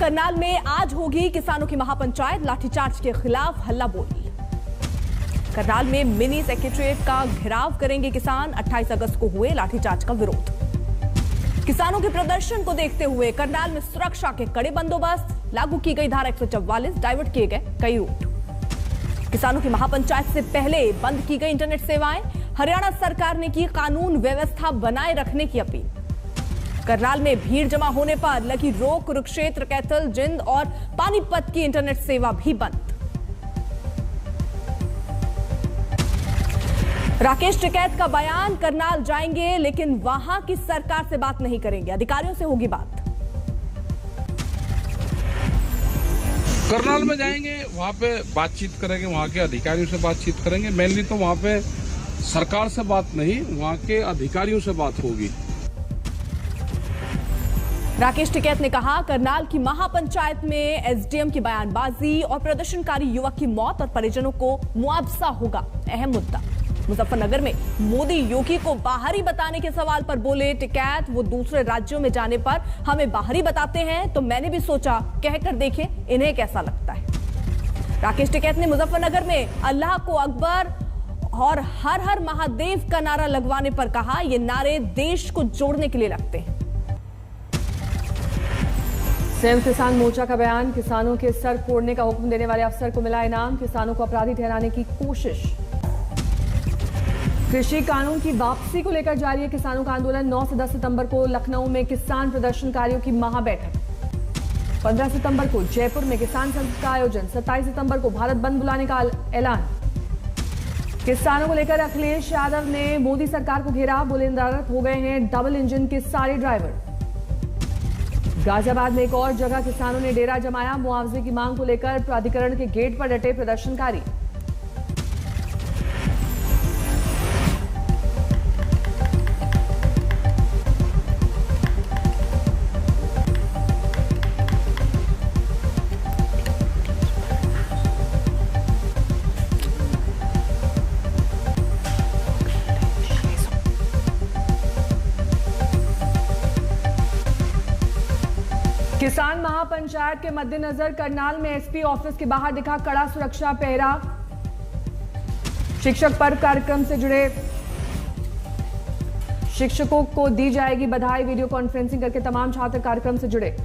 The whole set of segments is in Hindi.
करनाल में आज होगी किसानों की महापंचायत, लाठीचार्ज के खिलाफ हल्ला बोल। करनाल में मिनी सेक्रेटेरिएट का घेराव करेंगे किसान, 28 अगस्त को हुए लाठीचार्ज का विरोध। किसानों के प्रदर्शन को देखते हुए करनाल में सुरक्षा के कड़े बंदोबस्त, लागू की गई धारा 144, डाइवर्ट किए गए कई रूट। किसानों की महापंचायत से पहले बंद की गई इंटरनेट सेवाएं, हरियाणा सरकार ने की कानून व्यवस्था बनाए रखने की अपील। करनाल में भीड़ जमा होने पर लगी रोक, कुरुक्षेत्र, कैथल, जिंद और पानीपत की इंटरनेट सेवा भी बंद। राकेश टिकैत का बयान, करनाल जाएंगे लेकिन वहां की सरकार से बात नहीं करेंगे, अधिकारियों से होगी बात। करनाल में जाएंगे, वहां पे बातचीत करेंगे, वहां के अधिकारियों से बातचीत करेंगे। मेनली तो वहां पे सरकार से बात नहीं, वहां के अधिकारियों से बात होगी। राकेश टिकैत ने कहा, करनाल की महापंचायत में एसडीएम की बयानबाजी और प्रदर्शनकारी युवक की मौत और परिजनों को मुआवजा होगा अहम मुद्दा। मुजफ्फरनगर में मोदी योगी को बाहरी बताने के सवाल पर बोले टिकैत, वो दूसरे राज्यों में जाने पर हमें बाहरी बताते हैं तो मैंने भी सोचा कहकर देखें इन्हें कैसा लगता है। राकेश टिकैत ने मुजफ्फरनगर में अल्लाह को अकबर और हर हर महादेव का नारा लगवाने पर कहा, ये नारे देश को जोड़ने के लिए लगते हैं। संयुक्त किसान मोर्चा का बयान, किसानों के सर फोड़ने का हुक्म देने वाले अफसर को मिला इनाम, किसानों को अपराधी ठहराने की कोशिश। कृषि कानून की वापसी को लेकर जारी है किसानों का आंदोलन, 9 से 10 सितंबर को लखनऊ में किसान प्रदर्शनकारियों की महाबैठक। 15 सितंबर को जयपुर में किसान संसद का आयोजन, 27 सितंबर को भारत बंद बुलाने का ऐलान। किसानों को लेकर अखिलेश यादव ने मोदी सरकार को घेरा, बोले नदारत हो गए हैं डबल इंजन के सारे ड्राइवर। गाजियाबाद में एक और जगह किसानों ने डेरा जमाया, मुआवजे की मांग को लेकर प्राधिकरण के गेट पर डटे प्रदर्शनकारी। किसान महापंचायत के मद्देनजर करनाल में एसपी ऑफिस के बाहर दिखा कड़ा सुरक्षा पहरा। शिक्षक पर्व कार्यक्रम से जुड़े शिक्षकों को दी जाएगी बधाई, वीडियो कॉन्फ्रेंसिंग करके तमाम छात्र कार्यक्रम से जुड़े।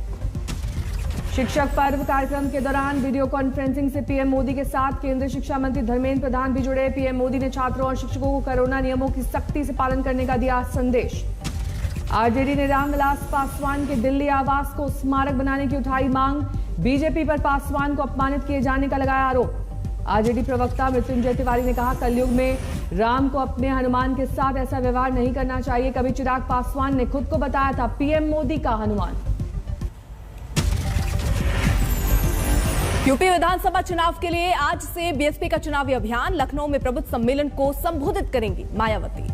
शिक्षक पर्व कार्यक्रम के दौरान वीडियो कॉन्फ्रेंसिंग से पीएम मोदी के साथ केंद्रीय शिक्षा मंत्री धर्मेंद्र प्रधान भी जुड़े। पीएम मोदी ने छात्रों और शिक्षकों को कोरोना नियमों की सख्ती से पालन करने का दिया संदेश। आरजेडी ने रामविलास पासवान के दिल्ली आवास को स्मारक बनाने की उठाई मांग, बीजेपी पर पासवान को अपमानित किए जाने का लगाया आरोप। आरजेडी प्रवक्ता मृत्युंजय तिवारी ने कहा, कलयुग में राम को अपने हनुमान के साथ ऐसा व्यवहार नहीं करना चाहिए। कभी चिराग पासवान ने खुद को बताया था पीएम मोदी का हनुमान। यूपी विधानसभा चुनाव के लिए आज से बीएसपी का चुनावी अभियान, लखनऊ में प्रबुद्ध सम्मेलन को संबोधित करेंगी मायावती।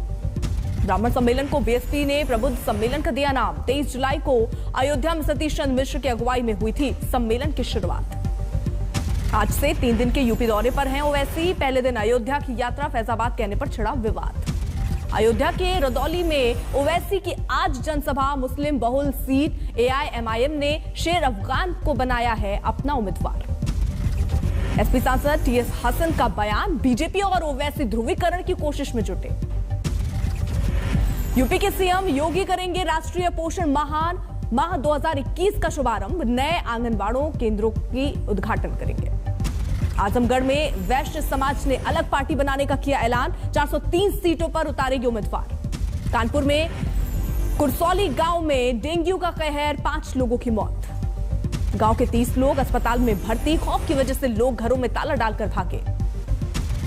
ब्राह्मण सम्मेलन को बीएसपी ने प्रबुद्ध सम्मेलन का दिया नाम। 23 जुलाई को अयोध्या में सतीश चंद्र मिश्र की अगुवाई में हुई थी सम्मेलन की शुरुआत। आज से 3 दिन के यूपी दौरे पर हैं ओवैसी। पहले दिन अयोध्या की यात्रा, फैजाबाद कहने पर छिड़ा विवाद। अयोध्या के रदौली में ओवैसी की आज जनसभा, मुस्लिम बहुल सीट एआईएमआईएम ने शेर अफगान को बनाया है अपना उम्मीदवार। एसपी सांसद टीएस हसन का बयान, बीजेपी और ओवैसी ध्रुवीकरण की कोशिश में जुटे। यूपी के सीएम योगी करेंगे राष्ट्रीय पोषण माह 2021 का शुभारंभ, नए आंगनबाड़ी केंद्रों की उद्घाटन करेंगे। आजमगढ़ में वैश्य समाज ने अलग पार्टी बनाने का किया ऐलान, 403 सीटों पर उतारेगी उम्मीदवार। कानपुर में कुरसौली गांव में डेंगू का कहर, 5 लोगों की मौत। गांव के 30 लोग अस्पताल में भर्ती, खौफ की वजह से लोग घरों में ताला डालकर भागे।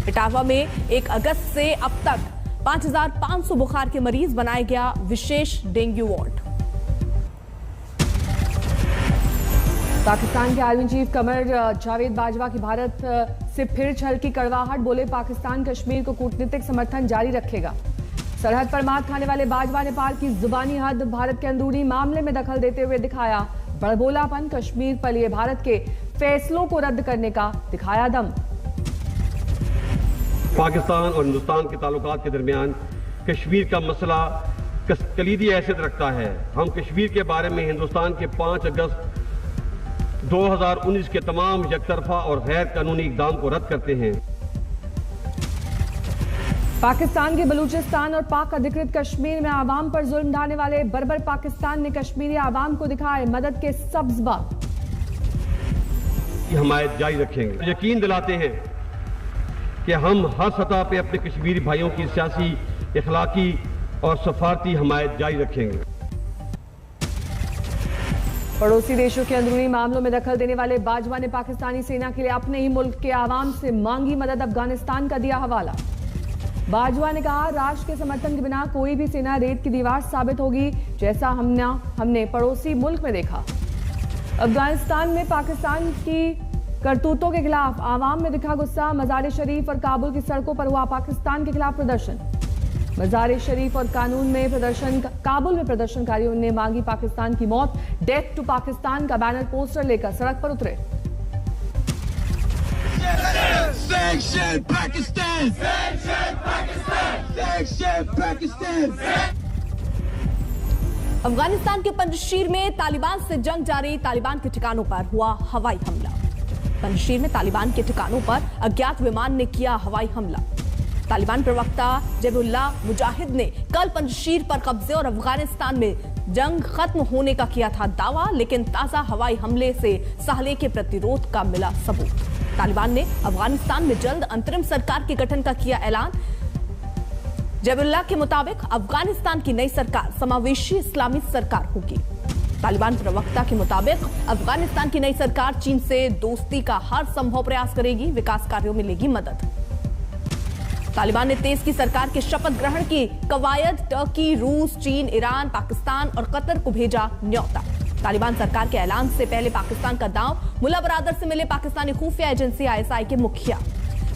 इटावा में 1 अगस्त से अब तक 5500 बुखार के मरीज, बनाया गया विशेष डेंगू वार्ड। पाकिस्तान के आर्मी चीफ कमर जावेद बाजवा की भारत से फिर छल की कड़वाहट, बोले पाकिस्तान कश्मीर को कूटनीतिक समर्थन जारी रखेगा। सरहद पर मात खाने वाले बाजवा ने पार की जुबानी हद, भारत के अंदरूनी मामले में दखल देते हुए दिखाया बड़बोलापन, कश्मीर पर लिए भारत के फैसलों को रद्द करने का दिखाया दम। पाकिस्तान और हिंदुस्तान के ताल्लुकात के दरमियान कश्मीर का मसला कलीदी हैसियत रखता है। हम कश्मीर के बारे में हिंदुस्तान के 5 अगस्त 2019 के तमाम एकतरफा और गैर कानूनी इक़दाम को रद्द करते हैं। पाकिस्तान के बलूचिस्तान और पाक अधिकृत कश्मीर में आवाम पर जुल्म ढाने वाले बर्बर पाकिस्तान ने कश्मीरी आवाम को दिखाए मदद के सब्ज बाग। हमायत जारी रखेंगे। यकीन दिलाते हैं कि हम हर सतह पे अपने कश्मीरी भाइयों की सियासी, इखलाकी और सफारती हमायत जारी रखेंगे। पड़ोसी देशों के अंदरूनी मामलों में दखल देने वाले बाजवा ने पाकिस्तानी सेना के लिए अपने ही मुल्क के आवाम से मांगी मदद। अफगानिस्तान का दिया हवाला। बाजवा ने कहा, राष्ट्र के समर्थन के बिना कोई भी सेना रेत की दीवार साबित होगी, जैसा हमने पड़ोसी मुल्क में देखा। अफगानिस्तान में पाकिस्तान की करतूतों के खिलाफ आवाम में दिखा गुस्सा। मजार शरीफ और काबुल की सड़कों पर हुआ पाकिस्तान के खिलाफ प्रदर्शन। मजार शरीफ और काबुल में प्रदर्शनकारियों ने मांगी पाकिस्तान की मौत। डेथ टू पाकिस्तान का बैनर पोस्टर लेकर सड़क पर उतरे। Sanction Pakistan! Sanction Pakistan! Sanction Pakistan! Afghanistan के पंजशीर में तालिबान से जंग जारी। तालिबान के ठिकानों पर हुआ हवाई हमला। पंजशीर में तालिबान के ठिकानों पर अज्ञात विमान ने किया हवाई हमला। तालिबान प्रवक्ता जबीहुल्लाह मुजाहिद ने कल पंजशीर पर कब्जे और अफगानिस्तान में जंग खत्म होने का किया था दावा, लेकिन ताजा हवाई हमले से साले के प्रतिरोध का मिला सबूत। तालिबान ने अफगानिस्तान में जल्द अंतरिम सरकार के गठन का किया ऐलान। जबीहुल्लाह के मुताबिक अफगानिस्तान की नई सरकार समावेशी इस्लामी सरकार होगी। तालिबान प्रवक्ता के मुताबिक अफगानिस्तान की नई सरकार चीन से दोस्ती का हर संभव प्रयास करेगी, विकास कार्यों में लेगी मदद। तालिबान ने तेज की सरकार के शपथ ग्रहण की कवायद टर्की, रूस, चीन, ईरान, पाकिस्तान और कतर को भेजा न्योता। तालिबान सरकार के ऐलान से पहले पाकिस्तान का दांव मुल्ला बरादर से मिले पाकिस्तानी खुफिया एजेंसी ISI के मुखिया।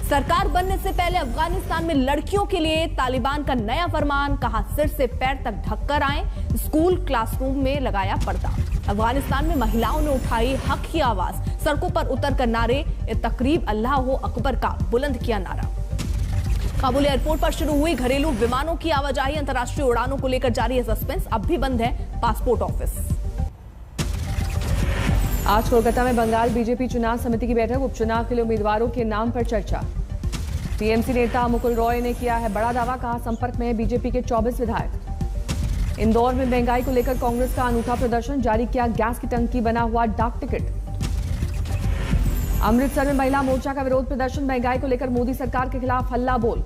सरकार बनने से पहले अफगानिस्तान में लड़कियों के लिए तालिबान का नया फरमान, कहा सिर से पैर तक ढककर आए, स्कूल क्लासरूम में लगाया पर्दा। अफगानिस्तान में महिलाओं ने उठाई हक की आवाज, सड़कों पर उतरकर नारे तकरीब अल्लाह हो अकबर का बुलंद किया नारा। काबुल एयरपोर्ट पर शुरू हुई घरेलू विमानों की आवाजाही। अंतर्राष्ट्रीय उड़ानों को लेकर जारी है सस्पेंस। अब भी बंद है पासपोर्ट ऑफिस। आज कोलकाता में बंगाल बीजेपी चुनाव समिति की बैठक। उपचुनाव के लिए उम्मीदवारों के नाम पर चर्चा। टीएमसी नेता मुकुल रॉय ने किया है बड़ा दावा, कहा संपर्क में है बीजेपी के 24 विधायक। इंदौर में महंगाई को लेकर कांग्रेस का अनूठा प्रदर्शन, जारी किया गैस की टंकी बना हुआ डाक टिकट। अमृतसर में महिला मोर्चा का विरोध प्रदर्शन, महंगाई को लेकर मोदी सरकार के खिलाफ हल्ला बोल।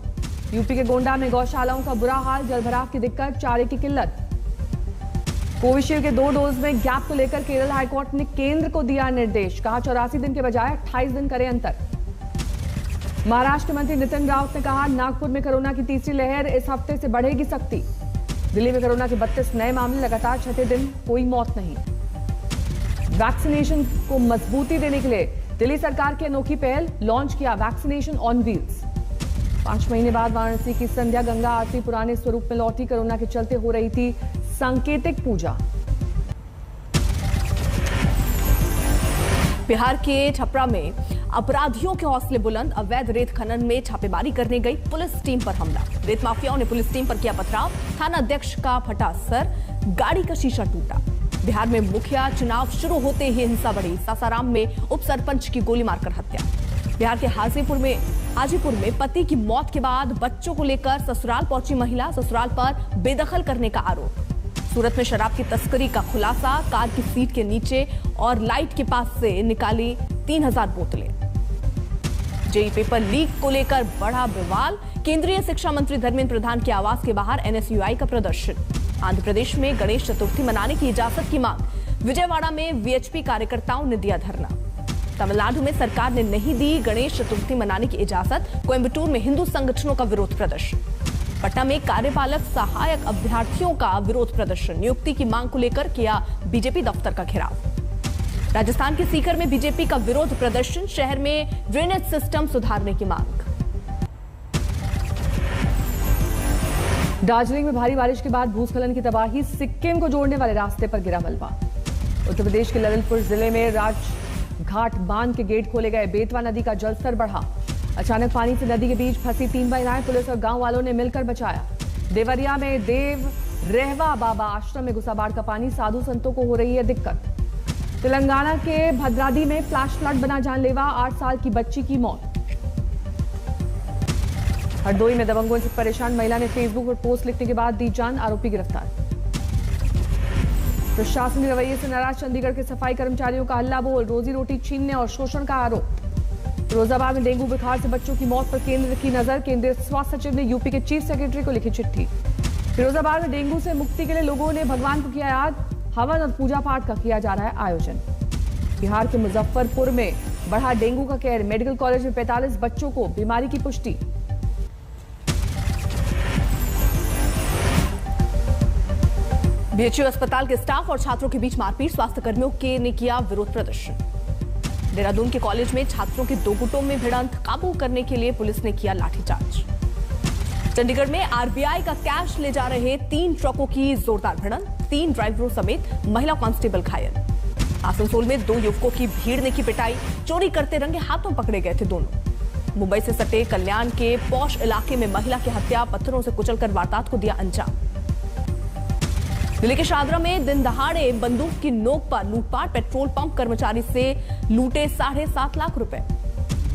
यूपी के गोंडा में गौशालाओं का बुरा हाल, जलभराव की दिक्कत, चारे की किल्लत। कोविशील्ड के 2 डोज में गैप को लेकर केरल हाईकोर्ट ने केंद्र को दिया निर्देश, कहा 84 दिन के बजाय 28 दिन करे अंतर। महाराष्ट्र मंत्री नितिन राउत ने कहा नागपुर में कोरोना की तीसरी लहर, इस हफ्ते से बढ़ेगी सख्ती। दिल्ली में कोरोना के 32 नए मामले, लगातार 6ठे दिन कोई मौत नहीं। वैक्सीनेशन को मजबूती देने के लिए दिल्ली सरकार की अनोखी पहल, लॉन्च किया वैक्सीनेशन ऑन व्हील्स। 5 महीने बाद वाराणसी की संध्या गंगा आरती पुराने स्वरूप में लौटी। कोरोना के चलते हो रही थी सांकेतिक पूजा। बिहार के छपरा में अपराधियों के हौसले बुलंद, अवैध रेत खनन में छापेमारी करने गई पुलिस टीम पर हमला। रेत माफियाओं ने पुलिस टीम पर किया पथराव, थाना अध्यक्ष का फटा सर, गाड़ी का शीशा टूटा। बिहार में मुखिया चुनाव शुरू होते ही हिंसा बढ़ी। सासाराम में उप सरपंच की गोली मारकर हत्या। बिहार के हाजीपुर में पति की मौत के बाद बच्चों को लेकर ससुराल पहुंची महिला, ससुराल पर बेदखल करने का आरोप। सूरत में शराब की तस्करी का खुलासा, कार की सीट के नीचे और लाइट के पास से निकाली 3000 बोतलें। जेईई पेपर लीक को लेकर बढ़ा विवाद, केंद्रीय शिक्षा मंत्री धर्मेंद्र प्रधान के आवास के बाहर NSUI का प्रदर्शन। आंध्र प्रदेश में गणेश चतुर्थी मनाने की इजाजत की मांग, विजयवाड़ा में VHP कार्यकर्ताओं ने दिया धरना। तमिलनाडु में सरकार ने नहीं दी गणेश चतुर्थी मनाने की इजाजत, कोयम्बटूर में हिंदू संगठनों का विरोध प्रदर्शन। पटना में कार्यपालक सहायक अभ्यर्थियों का विरोध प्रदर्शन, नियुक्ति की मांग को लेकर किया बीजेपी दफ्तर का घेराव। राजस्थान के सीकर में बीजेपी का विरोध प्रदर्शन, शहर में ड्रेनेज सिस्टम सुधारने की मांग। दार्जिलिंग में भारी बारिश के बाद भूस्खलन की तबाही, सिक्किम को जोड़ने वाले रास्ते पर गिरा मलबा। उत्तर प्रदेश के ललितपुर जिले में राजघाट बांध के गेट खोले गए, बेतवा नदी का जलस्तर बढ़ा। अचानक पानी से नदी के बीच फंसी 3 महिलाएं, पुलिस और गांव वालों ने मिलकर बचाया। देवरिया में देव रहवा बाबा आश्रम में घुसा बाढ़ का पानी, साधु संतों को हो रही है दिक्कत। तेलंगाना के भद्रादी में फ्लैश फ्लड बना जानलेवा, 8 साल की बच्ची की मौत। हरदोई में दबंगों से परेशान महिला ने फेसबुक पर पोस्ट लिखने के बाद दी जान, आरोपी गिरफ्तार। प्रशासनिक रवैये से नाराज चंडीगढ़ के सफाई कर्मचारियों का हल्ला बोल, रोजी रोटी छीनने और शोषण का आरोप। फिरोजाबाद में डेंगू बुखार से बच्चों की मौत पर केंद्र की नजर, केंद्रीय स्वास्थ्य सचिव ने यूपी के चीफ सेक्रेटरी को लिखी चिट्ठी। फिरोजाबाद में डेंगू से मुक्ति के लिए लोगों ने भगवान को किया याद, हवन और पूजा पाठ का किया जा रहा है आयोजन। बिहार के मुजफ्फरपुर में बढ़ा डेंगू का कहर, मेडिकल कॉलेज में 45 बच्चों को बीमारी की पुष्टि। बीएचयू अस्पताल के स्टाफ और छात्रों के बीच मारपीट, स्वास्थ्य कर्मियों के ने किया विरोध प्रदर्शन। देहरादून के कॉलेज में छात्रों के 2 गुटों में भिड़ंत, काबू करने के लिए पुलिस ने किया लाठीचार्ज। चंडीगढ़ में आरबीआई का कैश ले जा रहे 3 ट्रकों की जोरदार भिड़ंत, 3 ड्राइवरों समेत महिला कांस्टेबल घायल। आसनसोल में 2 युवकों की भीड़ ने की पिटाई, चोरी करते रंगे हाथों पकड़े गए थे दोनों। मुंबई से सटे कल्याण के पौष इलाके में महिला की हत्या, पत्थरों से कुचलकर वारदात को दिया अंजाम। दिल्ली के शादरा में दिन दहाड़े बंदूक की नोक पर लूटपाट, पेट्रोल पंप कर्मचारी से लूटे 7.5 लाख रुपए।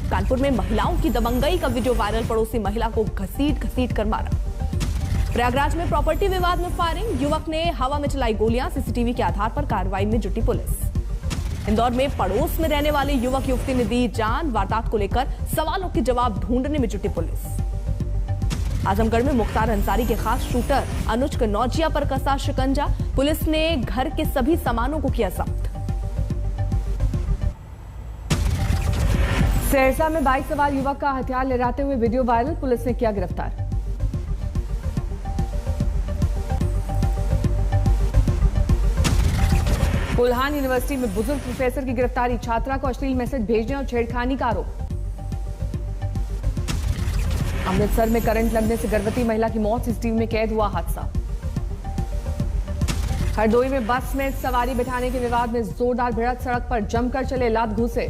कानपुर में महिलाओं की दबंगई का वीडियो वायरल, पड़ोसी महिला को घसीट कर मारा। प्रयागराज में प्रॉपर्टी विवाद में फायरिंग, युवक ने हवा में चलाई गोलियां, सीसीटीवी के आधार पर कार्रवाई में जुटी पुलिस। इंदौर में पड़ोस में रहने वाले युवक युवती ने दी जान, वारदात को लेकर सवालों के जवाब ढूंढने में जुटी पुलिस। आजमगढ़ में मुख्तार अंसारी के खास शूटर अनुज कनौजिया पर कसा शिकंजा, पुलिस ने घर के सभी सामानों को किया जब्त। सहरसा में बाइक सवार युवक का हथियार लहराते हुए वीडियो वायरल, पुलिस ने किया गिरफ्तार। कोल्हान यूनिवर्सिटी में बुजुर्ग प्रोफेसर की गिरफ्तारी, छात्रा को अश्लील मैसेज भेजने और छेड़खानी का आरोप। अमृतसर में करंट लगने से गर्भवती महिला की मौत, सीसीटीवी में कैद हुआ हादसा। हरदोई में बस में सवारी बिठाने के विवाद में जोरदार भिड़ंत, सड़क पर जमकर चले लात घूसे।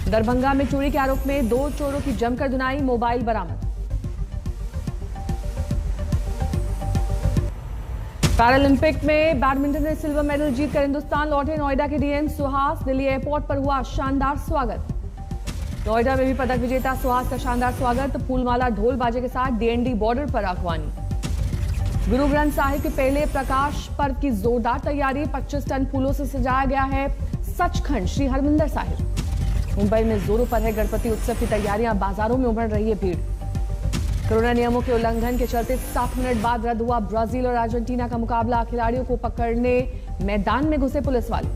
दरभंगा में चोरी के आरोप में 2 चोरों की जमकर धुनाई, मोबाइल बरामद। पैरालंपिक में बैडमिंटन में सिल्वर मेडल जीतकर हिंदुस्तान लौटे नोएडा के डीएम सुहास, दिल्ली एयरपोर्ट पर हुआ शानदार स्वागत। नोएडा में भी पदक विजेता सुहास का शानदार स्वागत, फूलमाला ढोल बाजे के साथ डीएनडी बॉर्डर पर अगवानी। गुरु ग्रंथ साहिब के पहले प्रकाश पर्व की जोरदार तैयारी, 25 टन फूलों से सजाया गया है सचखंड श्री हरमंदिर साहिब। मुंबई में जोरों पर है गणपति उत्सव की तैयारियां, बाजारों में उमड़ रही है भीड़। कोरोना नियमों के उल्लंघन के चलते 7 मिनट बाद रद्द हुआ ब्राजील और अर्जेंटीना का मुकाबला, खिलाड़ियों को पकड़ने मैदान में घुसे पुलिस वाले।